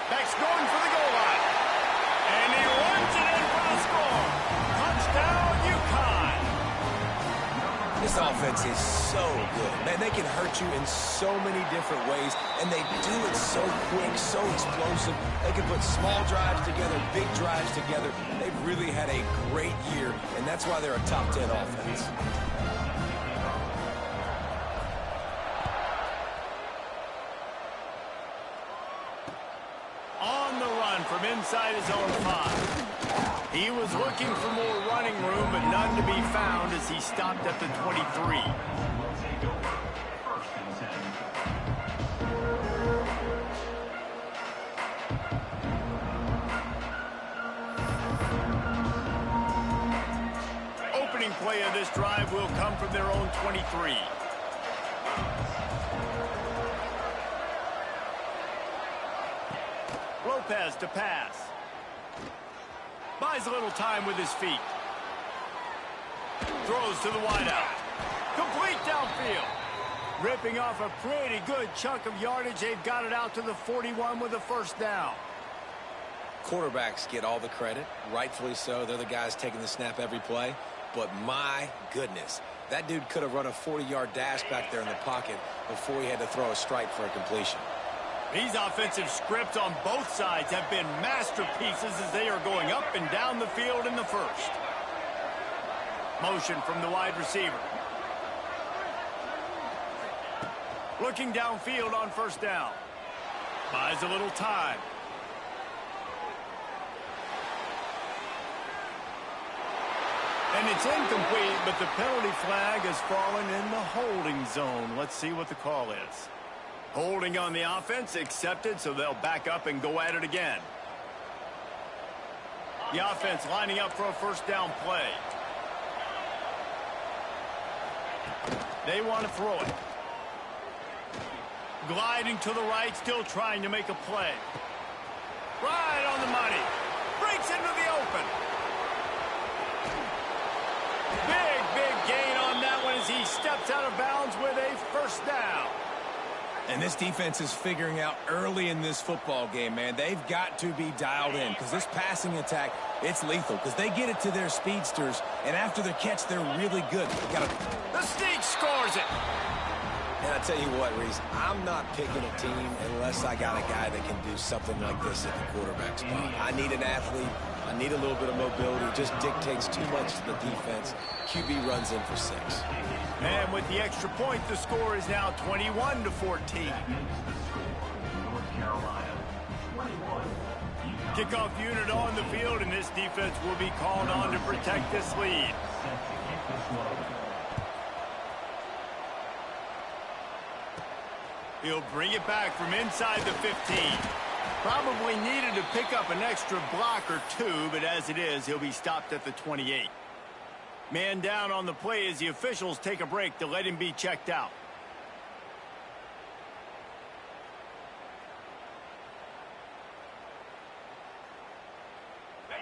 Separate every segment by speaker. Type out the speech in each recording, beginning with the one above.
Speaker 1: Halfback's going for the goal line. And he runs it in for the score. Touchdown, UConn.
Speaker 2: This offense is so good. Man, they can hurt you in so many different ways, and they do it so quick, so explosive. They can put small drives together, big drives together. They've really had a great year, and that's why they're a top 10 offense.
Speaker 1: On the run from inside his own 5. He was looking for more running room, but none to be found as he stopped at the 23. Opening play of this drive will come from their own 23. Lopez to pass. Buys a little time with his feet. Throws to the wideout. Complete downfield. Ripping off a pretty good chunk of yardage. They've got it out to the 41 with a first down.
Speaker 2: Quarterbacks get all the credit, rightfully so. They're the guys taking the snap every play. But my goodness, that dude could have run a 40-yard dash back there in the pocket before he had to throw a strike for a completion.
Speaker 1: These offensive scripts on both sides have been masterpieces as they are going up and down the field in the first. Motion from the wide receiver. Looking downfield on first down. Buys a little time. And it's incomplete, but the penalty flag has fallen in the holding zone. Let's see what the call is. Holding on the offense, accepted, so they'll back up and go at it again. The offense lining up for a first down play. They want to throw it. Gliding to the right, still trying to make a play. Right on the money. Breaks into the open. Big gain on that one as he steps out of bounds with a first down.
Speaker 2: And this defense is figuring out early in this football game, man. They've got to be dialed in because this passing attack, it's lethal because they get it to their speedsters, and after the catch, they're really good.
Speaker 1: The sneak scores it.
Speaker 2: And I tell you what, Reese, I'm not picking a team unless I got a guy that can do something like this at the quarterback spot. I need an athlete. I need a little bit of mobility. It just dictates too much to the defense. QB runs in for 6.
Speaker 1: And with the extra point, the score is now 21-14. Kickoff unit on the field, and this defense will be called on to protect this lead. He'll bring it back from inside the 15. Probably needed to pick up an extra block or two, but as it is, he'll be stopped at the 28. Man down on the play as the officials take a break to let him be checked out.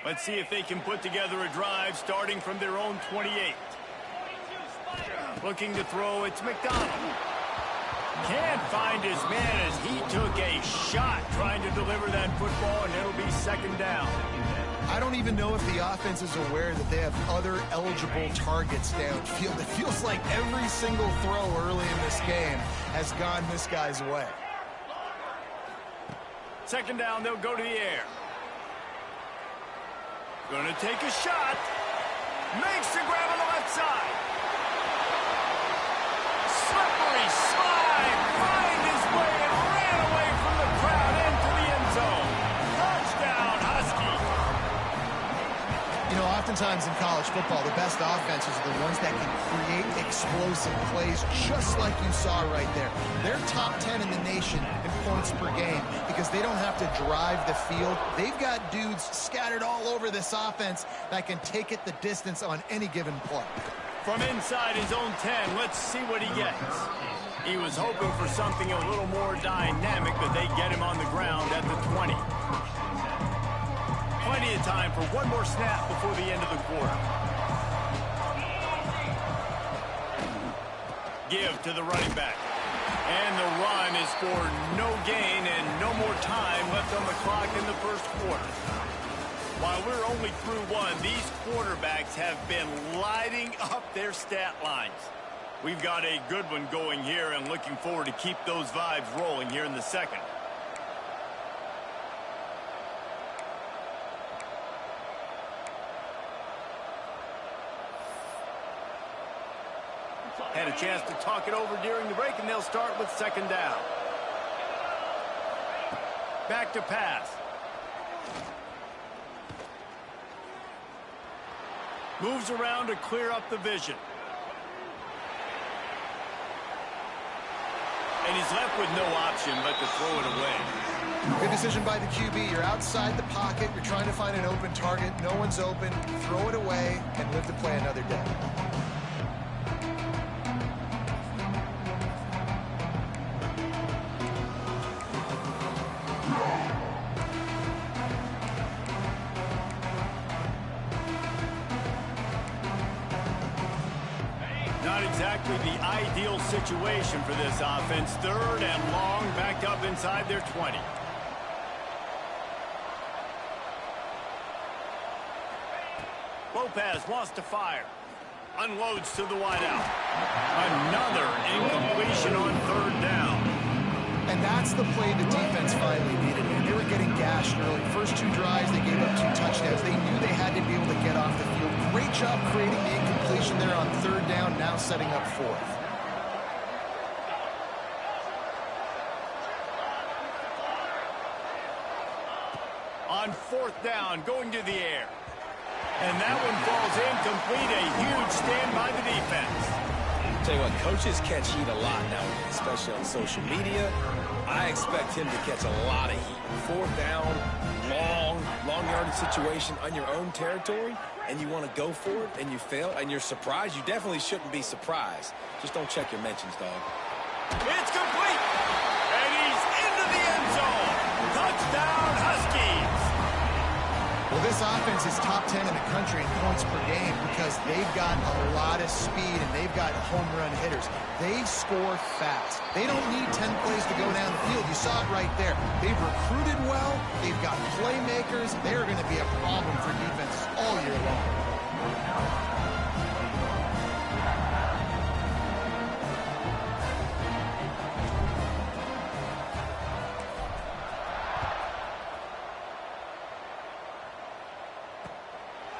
Speaker 1: Let's see if they can put together a drive starting from their own 28. Looking to throw, it's McDonald. Can't find his man as he took a shot trying to deliver that football, and it'll be second down.
Speaker 3: I don't even know if the offense is aware that they have other eligible targets downfield. It feels like every single throw early in this game has gone this guy's way.
Speaker 1: Second down, they'll go to the air. Gonna take a shot. Makes the grab on the left side. Slippery slide. Find his way and ran away from the crowd into the end zone. Touchdown, Husky.
Speaker 3: You know, oftentimes in college football, the best offenses are the ones that can create explosive plays, just like you saw right there. They're top 10 in the nation in points per game because they don't have to drive the field. They've got dudes scattered all over this offense that can take it the distance on any given play.
Speaker 1: From inside his own 10, let's see what he gets. He was hoping for something a little more dynamic, but they get him on the ground at the 20. Plenty of time for one more snap before the end of the quarter. Give to the running back. And the run is is for no gain and no more time left on the clock in the first quarter. While we're only through one, these quarterbacks have been lighting up their stat lines. We've got a good one going here and looking forward to keep those vibes rolling here in the second. Had a chance to talk it over during the break, and they'll start with second down. Back to pass. Moves around to clear up the vision. And he's left with no option but to throw it away.
Speaker 3: Good decision by the QB. You're outside the pocket. You're trying to find an open target. No one's open. Throw it away and live to play another day.
Speaker 1: Not exactly the ideal situation for this offense. Third and long, backed up inside their 20. Lopez wants to fire. Unloads to the wideout. Another incompletion on third down.
Speaker 3: And that's the play the defense finally needed. They were getting gashed early. First two drives, they gave up 2 touchdowns. They knew they had to be able to get off the field. Great job creating the incompletion there on third down, now setting up fourth.
Speaker 1: On fourth down, going to the air. And that one falls incomplete. A huge stand by the defense.
Speaker 2: Tell you what, coaches catch heat a lot now, especially on social media. I expect him to catch a lot of heat. Fourth down, long yardage situation on your own territory, and you want to go for it, and you fail, and you're surprised. You definitely shouldn't be surprised. Just don't check your mentions, dog.
Speaker 1: It's complete. And he's into the end zone. Touchdown, Huskies.
Speaker 3: Well, this offense is top 10 in the country in points per game because they've got a lot of speed and they've got home run hitters. They score fast. They don't need 10 plays to go down the field. You saw it right there. They've recruited well. They've got playmakers. They're going to be a problem for defenses all year long.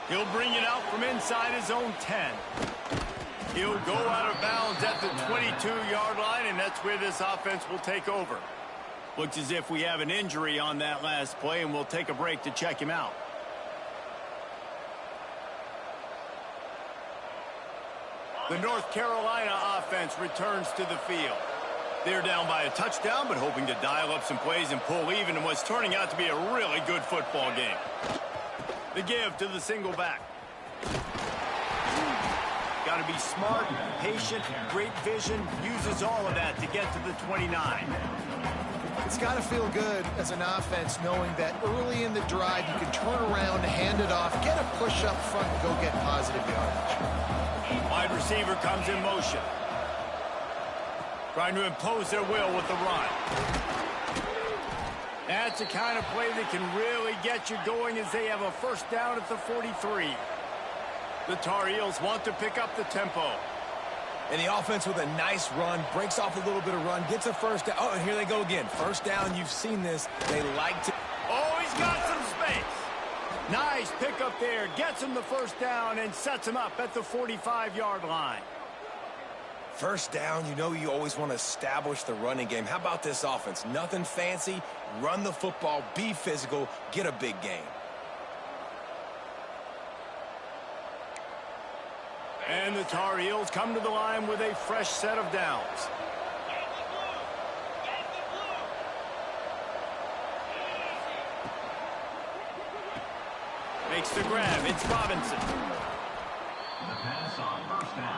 Speaker 1: He'll bring it out from inside his own 10. He'll go out of bounds at the 22-yard line, and that's where this offense will take over. Looks as if we have an injury on that last play, and we'll take a break to check him out. The North Carolina offense returns to the field. They're down by a touchdown, but hoping to dial up some plays and pull even in what's turning out to be a really good football game. The give to the single back. Got to be smart, patient, great vision. Uses all of that to get to the 29.
Speaker 3: It's got to feel good as an offense knowing that early in the drive you can turn around, hand it off, get a push up front, and go get positive yardage.
Speaker 1: Wide receiver comes in motion. Trying to impose their will with the run. That's the kind of play that can really get you going as they have a first down at the 43. The Tar Heels want to pick up the tempo.
Speaker 2: And the offense with a nice run, breaks off a little bit of run, gets a first down. Oh, and here they go again. First down, you've seen this. They like to...
Speaker 1: Oh, he's got some space. Nice pickup there. Gets him the first down and sets him up at the 45-yard line.
Speaker 2: First down, you know you always want to establish the running game. How about this offense? Nothing fancy. Run the football, be physical, get a big gain.
Speaker 1: And the Tar Heels come to the line with a fresh set of downs. Makes the grab. It's Robinson.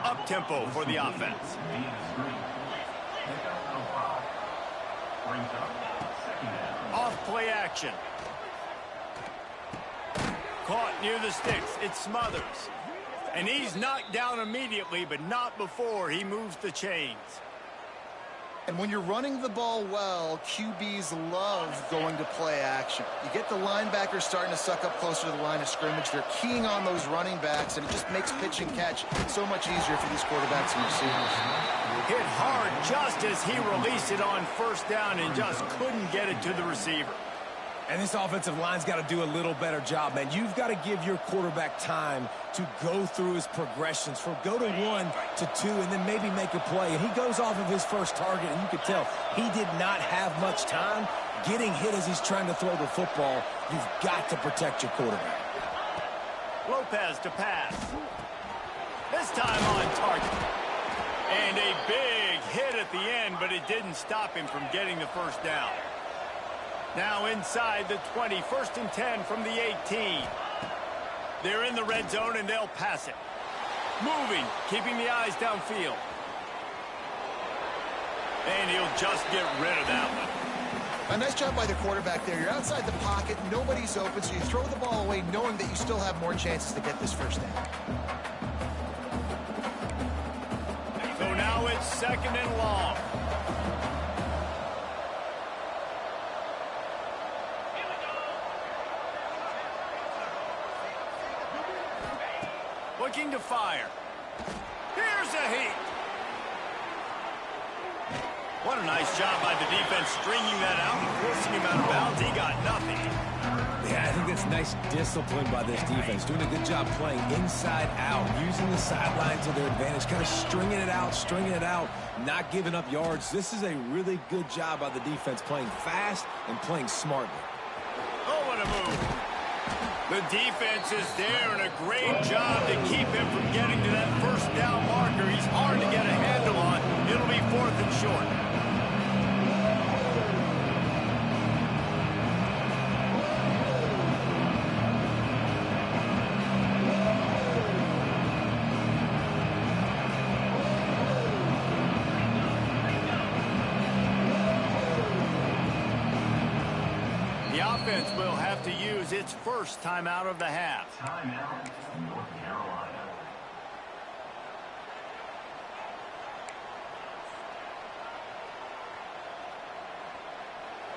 Speaker 1: Up-tempo for the offense. Off play action. Caught near the sticks. It's Smothers. And he's knocked down immediately, but not before he moves the chains.
Speaker 3: And when you're running the ball well, QBs love going to play action. You get the linebackers starting to suck up closer to the line of scrimmage. They're keying on those running backs, and it just makes pitch and catch so much easier for these quarterbacks and receivers.
Speaker 1: Hit hard just as he released it on first down and just couldn't get it to the receiver.
Speaker 2: And this offensive line's got to do a little better job, man. You've got to give your quarterback time to go through his progressions. Go to 1 to 2 and then maybe make a play. And he goes off of his first target, and you could tell he did not have much time getting hit as he's trying to throw the football. You've got to protect your quarterback.
Speaker 1: Lopez to pass. This time on target. And a big hit at the end, but it didn't stop him from getting the first down. Now inside the 20, 1st and 10 from the 18. They're in the red zone, and they'll pass it. Moving, keeping the eyes downfield. And he'll just get rid of that one.
Speaker 3: A nice job by the quarterback there. You're outside the pocket, nobody's open, so you throw the ball away knowing that you still have more chances to get this first down.
Speaker 1: So now it's 2nd and long. Looking to fire. Here's a heat. What a nice job by the defense stringing that out and forcing him out of bounds. He got nothing.
Speaker 2: Yeah, I think that's nice discipline by this defense. Doing a good job playing inside out, using the sideline to their advantage, kind of stringing it out, not giving up yards. This is a really good job by the defense, playing fast and playing smartly.
Speaker 1: Oh, what a move. The defense is there, and a great job to keep him from getting to that first down marker. He's hard to get a handle on. It'll be 4th and short. Offense will have to use its first timeout of the half.
Speaker 4: Timeout, North Carolina.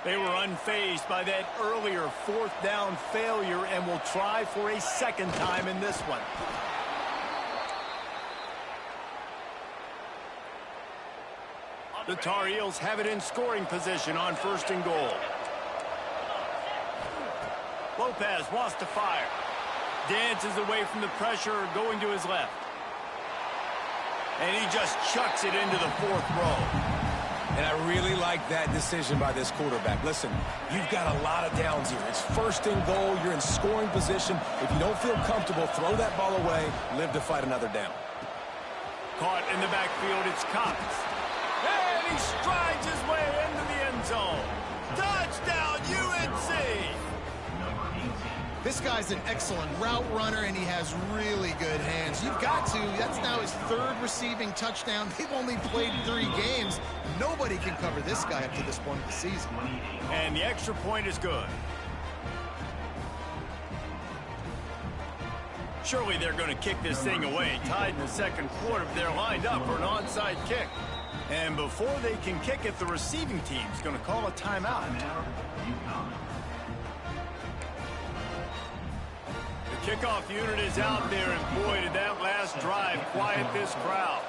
Speaker 1: They were unfazed by that earlier 4th down failure and will try for a second time in this one. The Tar Heels have it in scoring position on 1st and goal. Lopez wants to fire. Dances away from the pressure, going to his left. And he just chucks it into the 4th row.
Speaker 2: And I really like that decision by this quarterback. Listen, you've got a lot of downs here. It's 1st and goal. You're in scoring position. If you don't feel comfortable, throw that ball away. Live to fight another down.
Speaker 1: Caught in the backfield, it's Cox. And he strides his way into the end zone. Touchdown, UNC!
Speaker 3: This guy's an excellent route runner, and he has really good hands. You've got to. That's now his 3rd receiving touchdown. They've only played 3 games. Nobody can cover this guy up to this point of the season.
Speaker 1: And the extra point is good. Surely they're going to kick this thing away. Tied in the 2nd quarter, but they're lined up for an onside kick. And before they can kick it, the receiving team's going to call a timeout. The kickoff unit is out there, and boy, did that last drive quiet this crowd.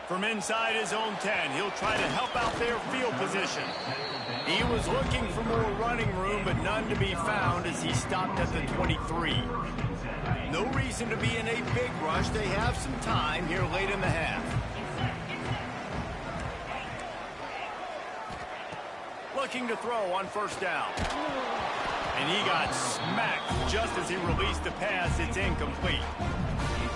Speaker 1: From inside his own 10, he'll try to help out their field position. He was looking for more running room, but none to be found as he stopped at the 23. No reason to be in a big rush. They have some time here late in the half. Looking to throw on 1st down. And he got smacked just as he released the pass. It's incomplete.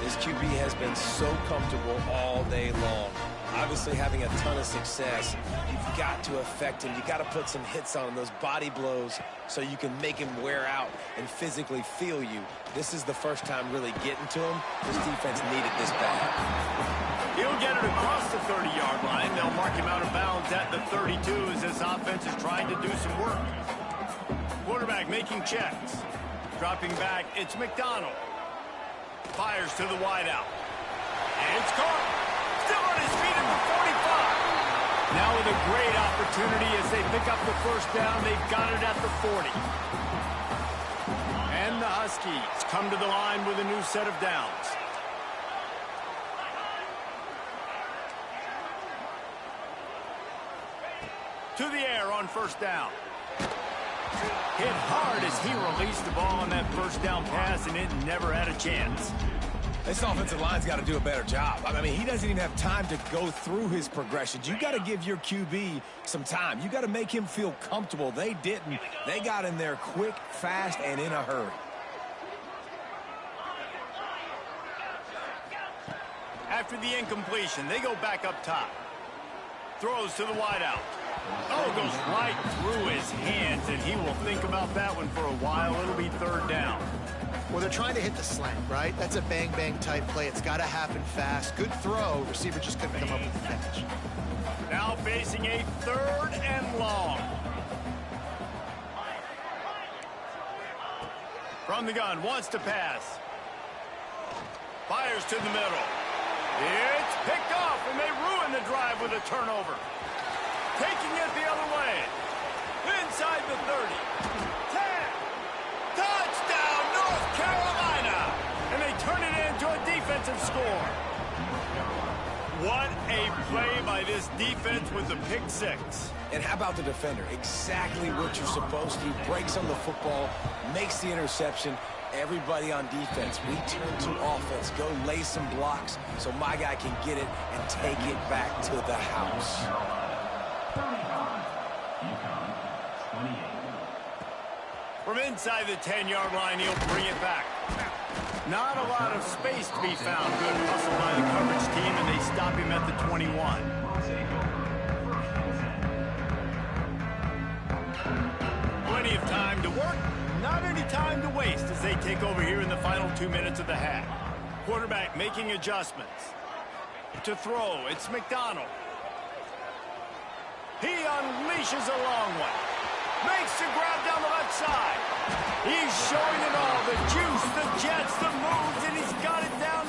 Speaker 2: This QB has been so comfortable all day long. Obviously having a ton of success. You've got to affect him. You've got to put some hits on him, those body blows, so you can make him wear out and physically feel you. This is the first time really getting to him. This defense needed this bad.
Speaker 1: He'll get it across the 30-yard line. They'll mark him out of bounds at the 32 as this offense is trying to do some work. Quarterback making checks. Dropping back, it's McDonald. Fires to the wideout. It's caught. Still on his feet at the 45. Now with a great opportunity as they pick up the first down. They've got it at the 40. And the Huskies come to the line with a new set of downs. To the air on first down. Hit hard as he released the ball on that first down pass, and it never had a chance.
Speaker 2: This offensive line's got to do a better job. I mean, he doesn't even have time to go through his progressions. You got to give your QB some time. You got to make him feel comfortable. They didn't. They got in there quick, fast, and in a hurry.
Speaker 1: After the incompletion, they go back up top. Throws to the wideout. Oh, goes right through his hands, and he will think about that one for a while. It'll be third down.
Speaker 3: Well, they're trying to hit the slant, right? That's a bang-bang type play. It's got to happen fast. Good throw. Receiver just couldn't come up with the catch.
Speaker 1: Now facing a third and long. From the gun, wants to pass. Fires to the middle. It's picked off, and they ruin the drive with a turnover. Taking it the other way. Inside the 30. 10. Touchdown, North Carolina. And they turn it into a defensive score. What a play by this defense with the pick six.
Speaker 2: And how about the defender? Exactly what you're supposed to do. Breaks on the football, makes the interception. Everybody on defense, we turn to offense. Go lay some blocks so my guy can get it and take it back to the house.
Speaker 1: From inside the 10-yard line, he'll bring it back. Not a lot of space to be found. Good hustle by the coverage team, and they stop him at the 21. Plenty of time to work, not any time to waste as they take over here in the final 2 minutes of the half. Quarterback making adjustments. To throw, it's McDonald. He unleashes a long one. Makes the grab down the left side. He's showing it all. The juice, the jets, the moves, and he's got it down.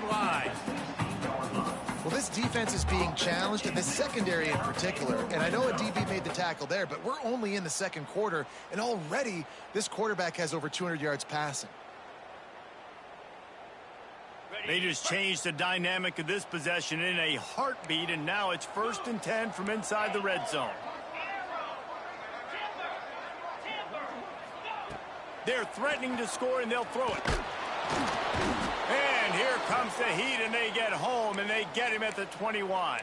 Speaker 1: Line.
Speaker 3: Well, this defense is being challenged, and this secondary in particular. And I know a DB made the tackle there, but we're only in the second quarter, and already this quarterback has over 200 yards passing.
Speaker 1: They just changed the dynamic of this possession in a heartbeat, and now it's 1st and 10 from inside the red zone. They're threatening to score, and they'll throw it. And here comes the heat, and they get home, and they get him at the 21.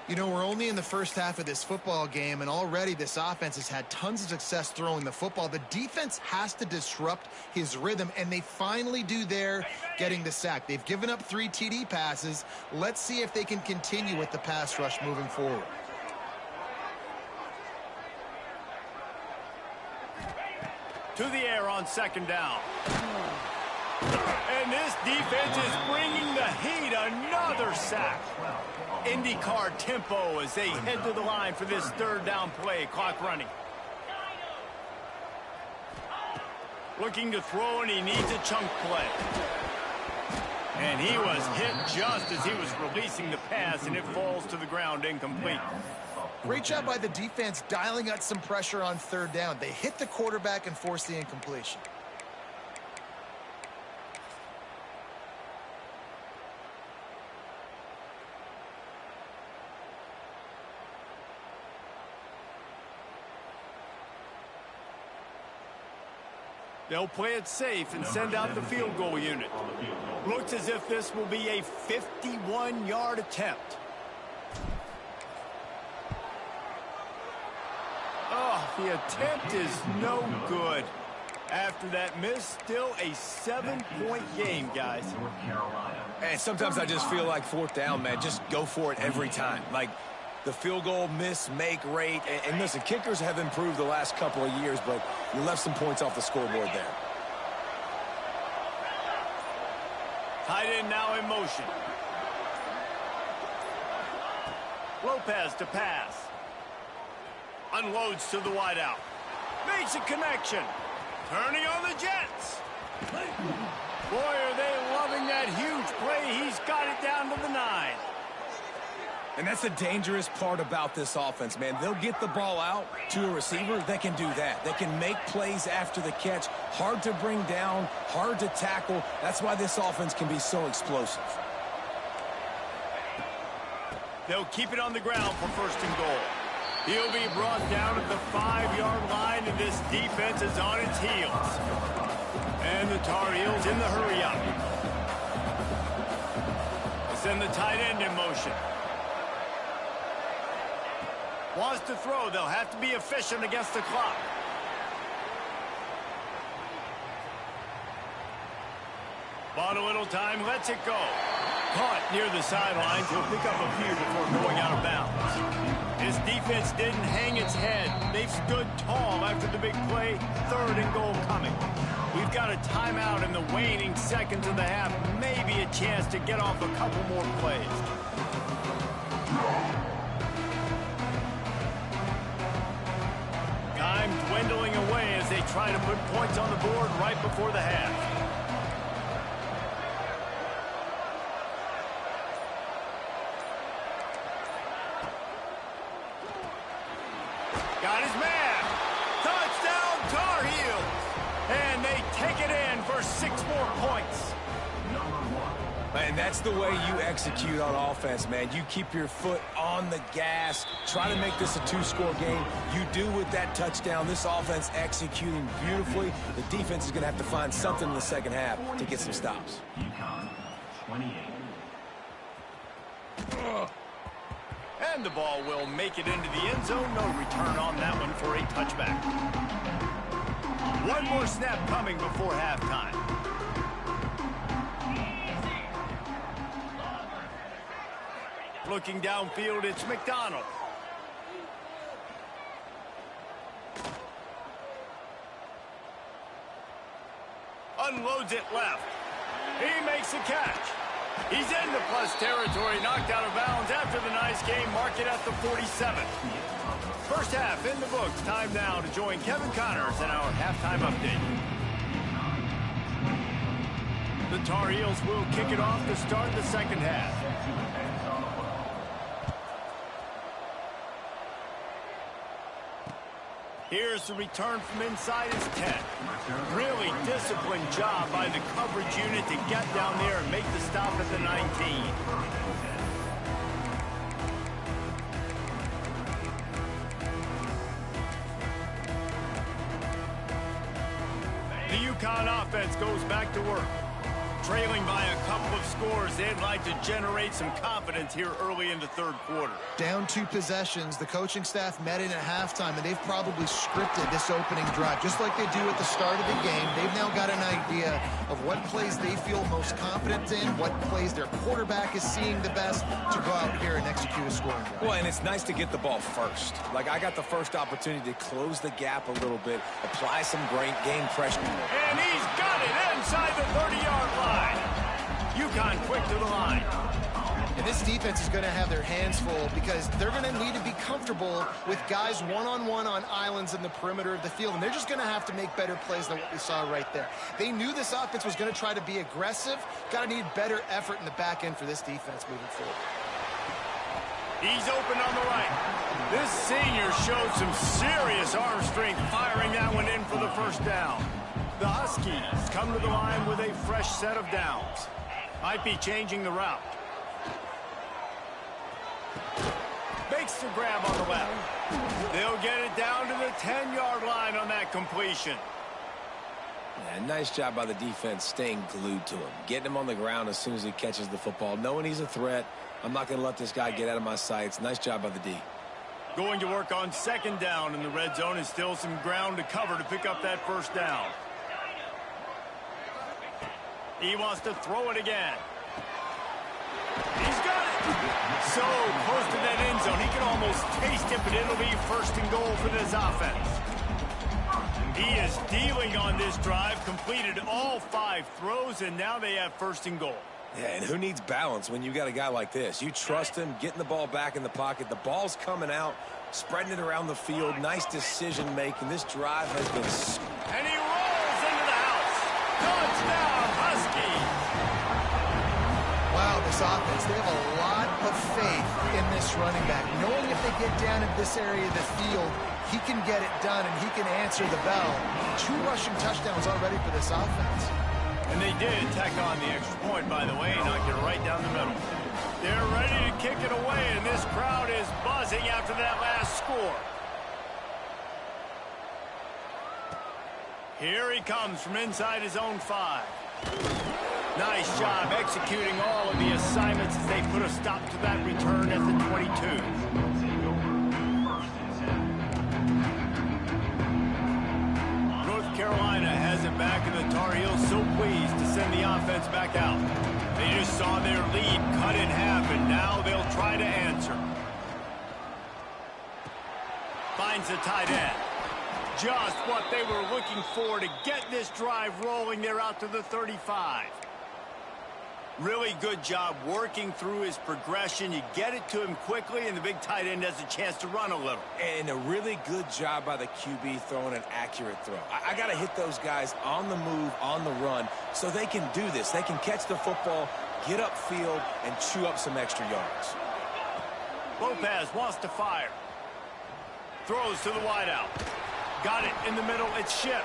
Speaker 3: You know, we're only in the first half of this football game, and already this offense has had tons of success throwing the football. The defense has to disrupt his rhythm, and they finally do there, getting the sack. They've given up 3 TD passes. Let's see if they can continue with the pass rush moving forward.
Speaker 1: To the air on 2nd down. And this defense is bringing the heat. Another sack. IndyCar tempo as they head to the line for this 3rd down play. Clock running. Looking to throw, and he needs a chunk play. And he was hit just as he was releasing the pass, and it falls to the ground incomplete.
Speaker 3: Great job by the defense dialing out some pressure on 3rd down. They hit the quarterback and forced the incompletion.
Speaker 1: They'll play it safe and send out the field goal unit. Looks as if this will be a 51-yard attempt. Oh, the attempt is no good. After that miss, still a 7-point game, guys.
Speaker 2: And sometimes I just feel like 4th down, man, just go for it every time. Like, the field goal miss-make rate. And listen, kickers have improved the last couple of years, but you left some points off the scoreboard there.
Speaker 1: Tight end now in motion. Lopez to pass. Unloads to the wideout. Makes a connection. Turning on the Jets. Boy, are they loving that huge play. He's got it down to the 9.
Speaker 2: And that's the dangerous part about this offense, man. They'll get the ball out to a receiver. They can do that. They can make plays after the catch. Hard to bring down, hard to tackle. That's why this offense can be so explosive.
Speaker 1: They'll keep it on the ground for first and goal. He'll be brought down at the 5-yard line, and this defense is on its heels. And the Tar Heels in the hurry-up. They send the tight end in motion. Wants to throw. They'll have to be efficient against the clock. Bought a little time, lets it go. Caught near the sidelines. He'll pick up a few before going out of bounds. His defense didn't hang its head. They've stood tall after the big play. 3rd and goal coming. We've got a timeout in the waning seconds of the half. Maybe a chance to get off a couple more plays. Time dwindling away as they try to put points on the board right before the half. Got his man. Touchdown, Tar Heels. And they take it in for 6 more points.
Speaker 2: And that's the way you execute on offense, man. You keep your foot on the gas. Try to make this a 2-score game. You do with that touchdown. This offense executing beautifully. The defense is going to have to find something in the second half to get some stops.
Speaker 4: UConn, 28.
Speaker 1: And the ball will make it into the end zone. No return on that one for a touchback. One more snap coming before halftime. Looking downfield, it's McDonald. Unloads it left. He makes a catch. He's into plus territory, knocked out of bounds after the nice game. Mark it at the 47. First half in the books. Time now to join Kevin Connors in our halftime update. The Tar Heels will kick it off to start the second half. Here's the return from inside his 10. Really disciplined job by the coverage unit to get down there and make the stop at the 19. The UConn offense goes back to work. Trailing by a couple of scores, they'd like to generate some confidence here early in the 3rd quarter.
Speaker 3: Down 2 possessions, the coaching staff met in at halftime, and they've probably scripted this opening drive, just like they do at the start of the game. They've now got an idea of what plays they feel most confident in, what plays their quarterback is seeing the best to go out here and execute a scoring drive.
Speaker 2: Well, and it's nice to get the ball first. Like, I got the first opportunity to close the gap a little bit, apply some great game pressure.
Speaker 1: And he's got it inside the 30-yard line. UConn quick to the line.
Speaker 3: And this defense is going to have their hands full because they're going to need to be comfortable with guys one-on-one on islands in the perimeter of the field, and they're just going to have to make better plays than what we saw right there. They knew this offense was going to try to be aggressive. Got to need better effort in the back end for this defense moving forward.
Speaker 1: He's open on the right. This senior showed some serious arm strength firing that one in for the first down. The Huskies come to the line with a fresh set of downs. Might be changing the route. Makes the grab on the left. They'll get it down to the 10-yard line on that completion.
Speaker 2: Yeah, nice job by the defense staying glued to him. Getting him on the ground as soon as he catches the football. Knowing he's a threat, I'm not going to let this guy get out of my sights. Nice job by the D.
Speaker 1: Going to work on 2nd down in the red zone is still some ground to cover to pick up that first down. He wants to throw it again. He's got it. so close to that end zone. He can almost taste it, but it'll be first and goal for this offense. He is dealing on this drive, completed all 5 throws, and now they have first and goal.
Speaker 2: Yeah, and who needs balance when you got a guy like this? You trust him, getting the ball back in the pocket. The ball's coming out, spreading it around the field. Nice decision-making. This drive has been...
Speaker 1: And he rolls into the house. Touchdown, Huskies.
Speaker 3: Wow, this offense, they have a lot of faith in this running back. Knowing if they get down in this area of the field, he can get it done and he can answer the bell. 2 rushing touchdowns already for this offense.
Speaker 1: And they did tack on the extra point, by the way, knocked it right down the middle. They're ready to kick it away, and this crowd is buzzing after that last score. Here he comes from inside his own 5. Nice job executing all of the assignments as they put a stop to that return at the 22. Carolina has it back, and the Tar Heels so pleased to send the offense back out. They just saw their lead cut in half, and now they'll try to answer. Finds the tight end. Just what they were looking for to get this drive rolling. They're out to the 35. Really good job working through his progression. You get it to him quickly, and the big tight end has a chance to run a little.
Speaker 2: And a really good job by the QB throwing an accurate throw. I got to hit those guys on the move, on the run, so they can do this. They can catch the football, get upfield, and chew up some extra yards.
Speaker 1: Lopez wants to fire. Throws to the wideout. Got it in the middle. It's Ship.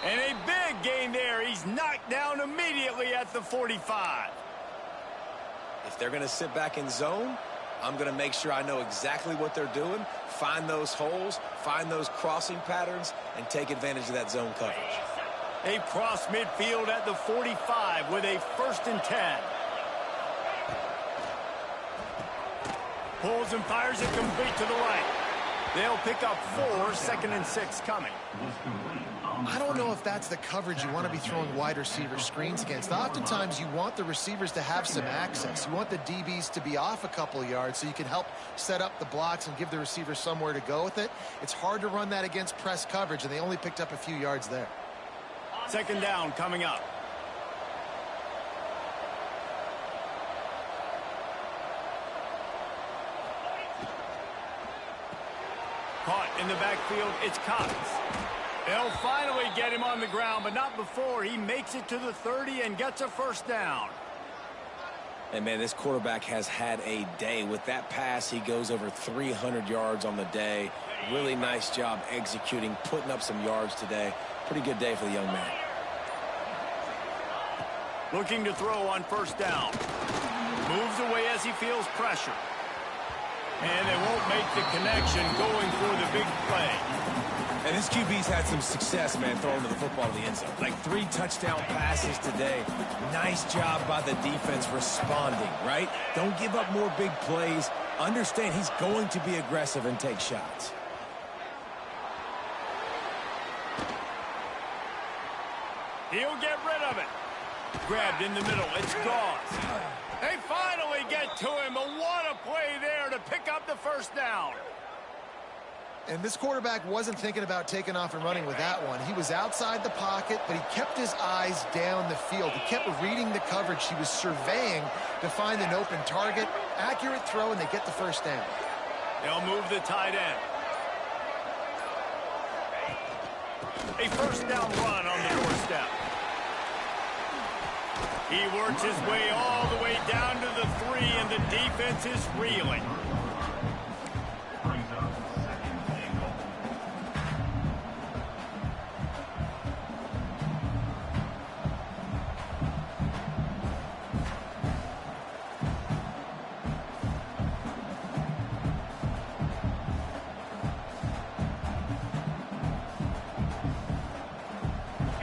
Speaker 1: And a big gain there. He's knocked down immediately at the 45.
Speaker 2: If they're going to sit back in zone, I'm going to make sure I know exactly what they're doing, find those holes, find those crossing patterns, and take advantage of that zone coverage.
Speaker 1: They cross midfield at the 45 with a 1st and 10. Pulls and fires it complete to the right. They'll pick up 4, 2nd and 6 coming.
Speaker 3: I don't know if that's the coverage you want to be throwing wide receiver screens against. Oftentimes, you want the receivers to have some access. You want the DBs to be off a couple of yards so you can help set up the blocks and give the receivers somewhere to go with it. It's hard to run that against press coverage, and they only picked up a few yards there.
Speaker 1: 2nd down coming up. Caught in the backfield, it's Cox. They'll finally get him on the ground, but not before he makes it to the 30 and gets a 1st down.
Speaker 2: And, man, this quarterback has had a day. With that pass, he goes over 300 yards on the day. Really nice job executing, putting up some yards today. Pretty good day for the young man.
Speaker 1: Looking to throw on 1st down. Moves away as he feels pressure. And they won't make the connection going for the big play.
Speaker 2: And this QB's had some success, man, throwing to the football to the end zone. Like 3 touchdown passes today. Nice job by the defense responding, right? Don't give up more big plays. Understand he's going to be aggressive and take shots.
Speaker 1: He'll get rid of it. Grabbed in the middle. It's gone. They finally get to him, but what a play there to pick up the 1st down.
Speaker 3: And this quarterback wasn't thinking about taking off and running with that one. He was outside the pocket, but he kept his eyes down the field. He kept reading the coverage. He was surveying to find an open target. Accurate throw, and they get the 1st down.
Speaker 1: They'll move the tight end. A 1st down run on the doorstep. He works his way all the way down to the 3, and the defense is reeling.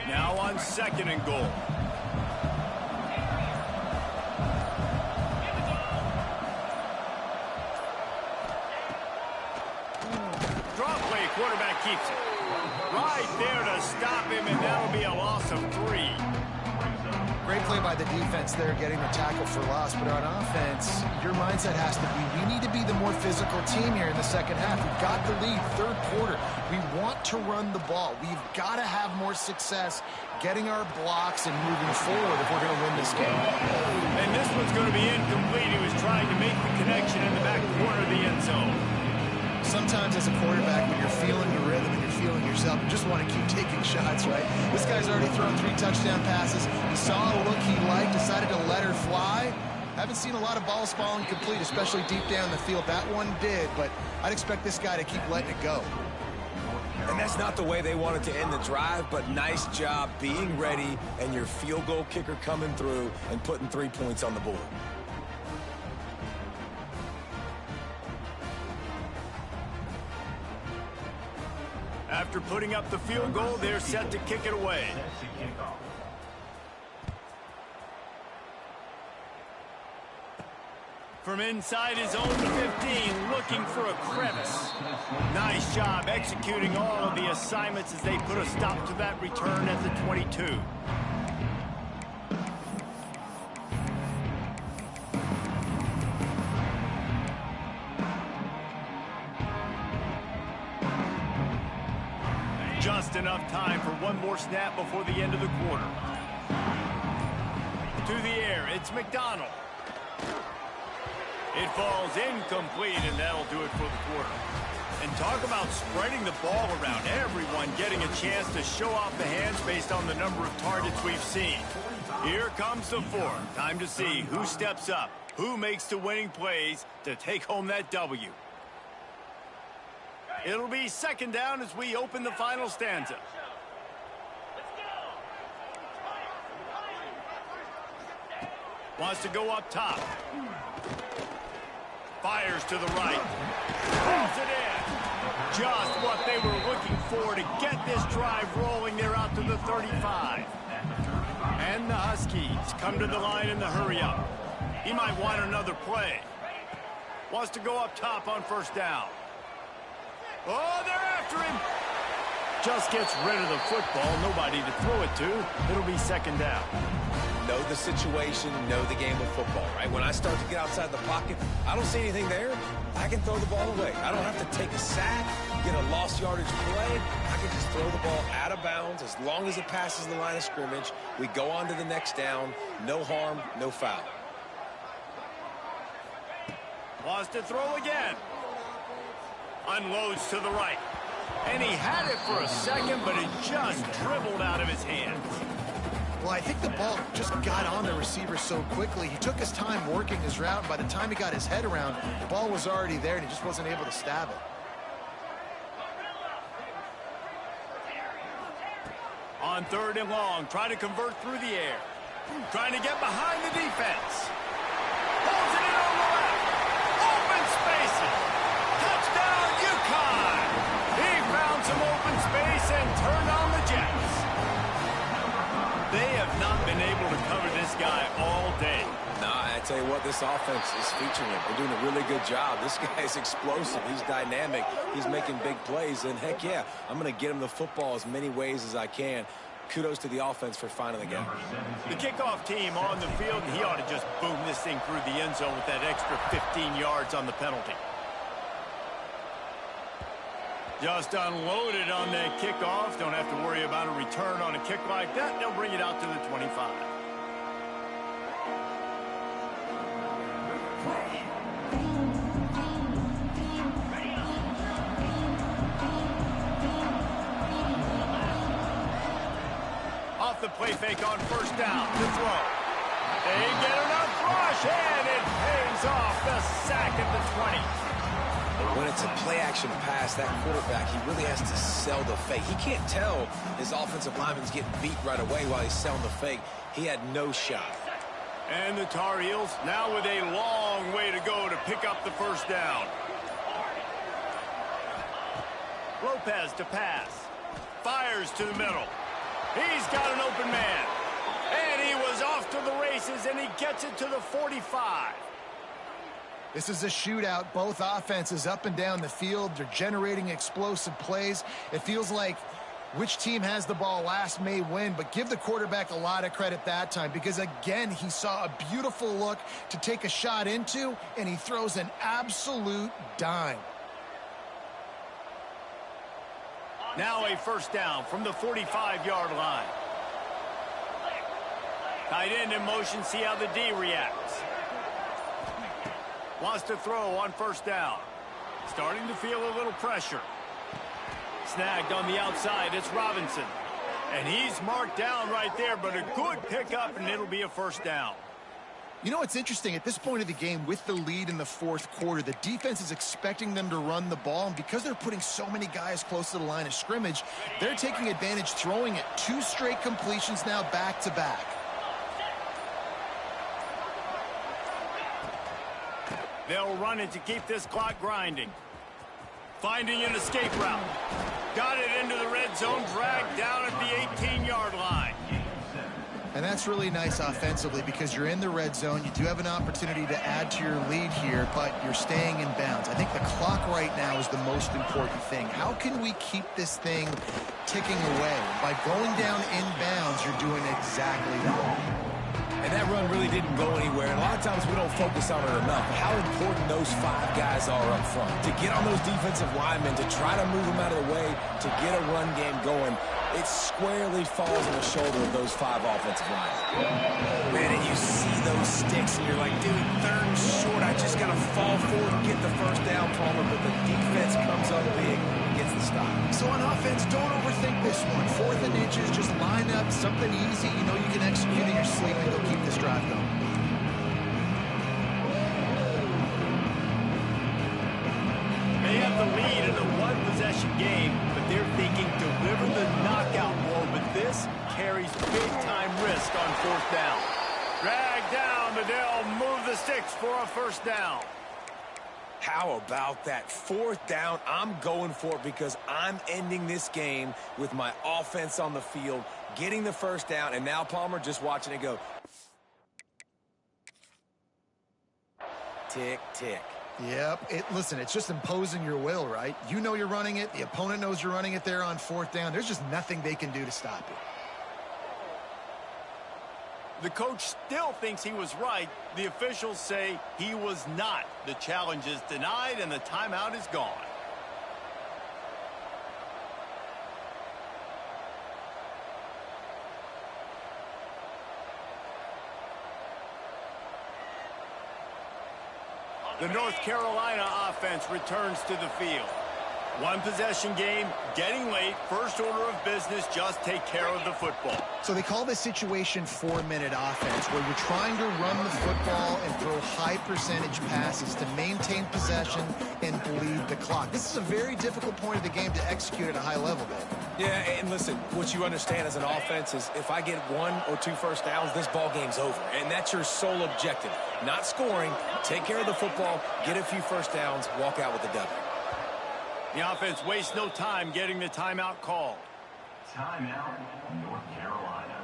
Speaker 1: Now on 2nd and goal. Quarterback keeps it. Right there to stop him, and that'll be a loss of 3.
Speaker 3: Great play by the defense there, getting the tackle for loss. But on offense, your mindset has to be, we need to be the more physical team here in the second half. We've got the lead, third quarter. We want to run the ball. We've got to have more success getting our blocks and moving forward if we're going to win this game.
Speaker 1: And this one's going to be incomplete. He was trying to make the connection in the back corner of the end zone.
Speaker 3: Sometimes as a quarterback, when you're feeling the rhythm and you're feeling yourself, you just want to keep taking shots, right? This guy's already thrown 3 touchdown passes. He saw a look he liked, decided to let her fly. Haven't seen a lot of balls falling complete, especially deep down the field. That one did, but I'd expect this guy to keep letting it go.
Speaker 2: And that's not the way they wanted to end the drive, but nice job being ready and your field goal kicker coming through and putting 3 points on the board.
Speaker 1: After putting up the field goal, they're set to kick it away. From inside his own 15, looking for a crevice. Nice job executing all of the assignments as they put a stop to that return at the 22. Just enough time for one more snap before the end of the quarter. To the air, it's McDonald. It falls incomplete, and that'll do it for the quarter. And talk about spreading the ball around. Everyone getting a chance to show off the hands based on the number of targets we've seen. Here comes the fourth. Time to see who steps up, who makes the winning plays to take home that W. It'll be second down as we open the final stanza. Wants to go up top. Fires to the right. Pulls it in. Just what they were looking for to get this drive rolling. They're out to the 35. And the Huskies come to the line in the hurry-up. He might want another play. Wants to go up top on first down. Oh, they're after him. Just gets rid of the football. Nobody to throw it to. It'll be second down.
Speaker 2: Know the situation, know the game of football, right? When I start to get outside the pocket, I don't see anything there. I can throw the ball away. I don't have to take a sack, get a lost yardage play. I can just throw the ball out of bounds as long as it passes the line of scrimmage. We go on to the next down. No harm, no foul.
Speaker 1: Wants to throw again. Unloads to the right. And he had it for a second, but it just dribbled out of his hands.
Speaker 3: Well, I think the ball just got on the receiver so quickly. He took his time working his route, and by the time he got his head around, the ball was already there, and he just wasn't able to stab it.
Speaker 1: On third and long, trying to convert through the air. Trying to get behind the defense. Holds it in on the left. Open spaces. Touchdown, UConn. He found some open space and turned on the Jets. They have not been able to cover this guy all day.
Speaker 2: Nah, I tell you what, this offense is featuring him. They're doing a really good job. This guy is explosive. He's dynamic. He's making big plays. And heck yeah, I'm going to get him the football as many ways as I can. Kudos to the offense for finding the gap.
Speaker 1: The kickoff team on the field, and he ought to just boom this thing through the end zone with that extra 15 yards on the penalty. Just unloaded on that kickoff. Don't have to worry about a return on a kick like that. They'll bring it out to the 25. Off the play fake on first down to throw. They get enough rush, and it pays off the sack at the 20.
Speaker 2: When it's a play-action pass, that quarterback, he really has to sell the fake. He can't tell his offensive lineman's getting beat right away while he's selling the fake. He had no shot.
Speaker 1: And the Tar Heels now with a long way to go to pick up the first down. Lopez to pass. Fires to the middle. He's got an open man. And he was off to the races, and he gets it to the 45.
Speaker 3: This is a shootout. Both offenses up and down the field. They're generating explosive plays. It feels like Which team has the ball last may win, but give the quarterback a lot of credit that time because, again, he saw a beautiful look to take a shot into, and he throws an absolute dime.
Speaker 1: Now a first down from the 45-yard line. Tight end in motion, see how the D reacts. Wants to throw on first down. Starting to feel a little pressure. Snagged on the outside, it's Robinson. And he's marked down right there, but a good pickup, and it'll be a first down.
Speaker 3: You know what's interesting? At this point of the game, with the lead in the fourth quarter, the defense is expecting them to run the ball, and because they're putting so many guys close to the line of scrimmage, they're taking advantage, throwing it 2 straight completions now back-to-back.
Speaker 1: They'll run it to keep this clock grinding. Finding an escape route. Got it into the red zone, dragged down at the 18-yard line.
Speaker 3: And that's really nice offensively because you're in the red zone. You do have an opportunity to add to your lead here, but you're staying in bounds. I think the clock right now is the most important thing. How can we keep this thing ticking away? By going down in bounds, you're doing exactly that.
Speaker 2: And that run really didn't go anywhere. And a lot of times we don't focus on it enough. How important those 5 guys are up front. To get on those defensive linemen, to try to move them out of the way, to get a run game going, it squarely falls on the shoulder of those 5 offensive linemen. Man, and you see those sticks, and you're like, dude, 3rd and short. I just got to fall forward and get the first down, Palmer. But the defense comes up big and gets the stop.
Speaker 3: So on offense, don't overthink this one. 4th and inches, just line up something easy. You know you can execute in your sleep and go keep this drive going.
Speaker 1: They have the lead in a 1-possession game, but they're thinking deliver the knockout blow, but this carries big-time risk on 4th down. Drag down, but they'll move the sticks for a first down.
Speaker 2: How about that 4th down? I'm going for it because I'm ending this game with my offense on the field, getting the first down, and now Palmer just watching it go. Tick, tick.
Speaker 3: Yep. Listen, it's just imposing your will, right? You know you're running it. The opponent knows you're running it there on 4th down. There's just nothing they can do to stop it.
Speaker 1: The coach still thinks he was right. The officials say he was not. The challenge is denied, and the timeout is gone. The North Carolina offense returns to the field. 1-possession game, getting late, first order of business, just take care of the football.
Speaker 3: So they call this situation 4-minute offense, where you're trying to run the football and throw high-percentage passes to maintain possession and bleed the clock. This is a very difficult point of the game to execute at a high level, Dave.
Speaker 2: Yeah, and listen, what you understand as an offense is if I get 1 or 2 first downs, this ball game's over. And that's your sole objective. Not scoring, take care of the football, get a few first downs, walk out with the W.
Speaker 1: The offense wastes no time getting the timeout called.
Speaker 4: Timeout, North Carolina.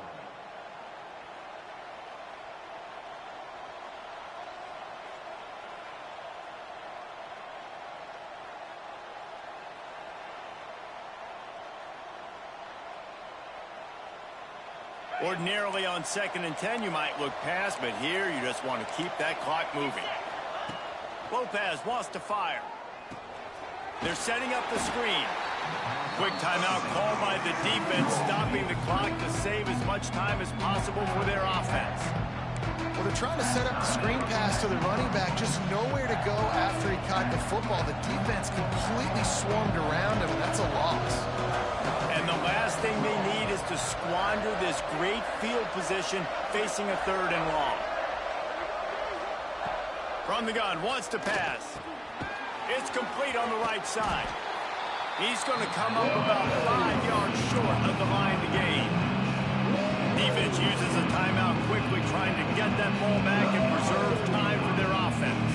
Speaker 1: Ordinarily on 2nd and 10, you might look past, but here you just want to keep that clock moving. Lopez wants to fire. They're setting up the screen. Quick timeout called by the defense, stopping the clock to save as much time as possible for their offense.
Speaker 3: Well, they're trying to set up the screen pass to the running back, just nowhere to go after he caught the football. The defense completely swarmed around him, and that's a loss.
Speaker 1: And the last thing they need is to squander this great field position facing a 3rd and long. From the gun, wants to pass. It's complete on the right side. He's going to come up about 5 yards short of the line to gain. Defense uses a timeout quickly, trying to get that ball back and preserve time for their offense.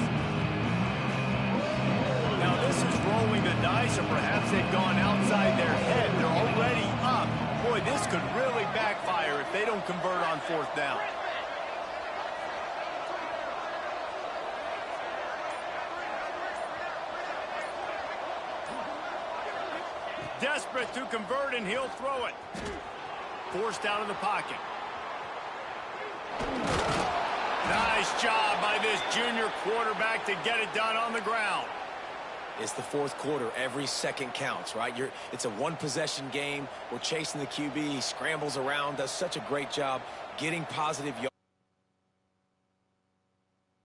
Speaker 1: Now this is rolling the dice, or perhaps they've gone outside their head. They're already up. Boy, this could really backfire if they don't convert on 4th down. Desperate to convert, and he'll throw it. Forced out of the pocket. Nice job by this junior quarterback to get it done on the ground.
Speaker 2: It's the fourth quarter. Every second counts, right? It's a one-possession game. We're chasing the QB. He scrambles around, does such a great job getting positive yards.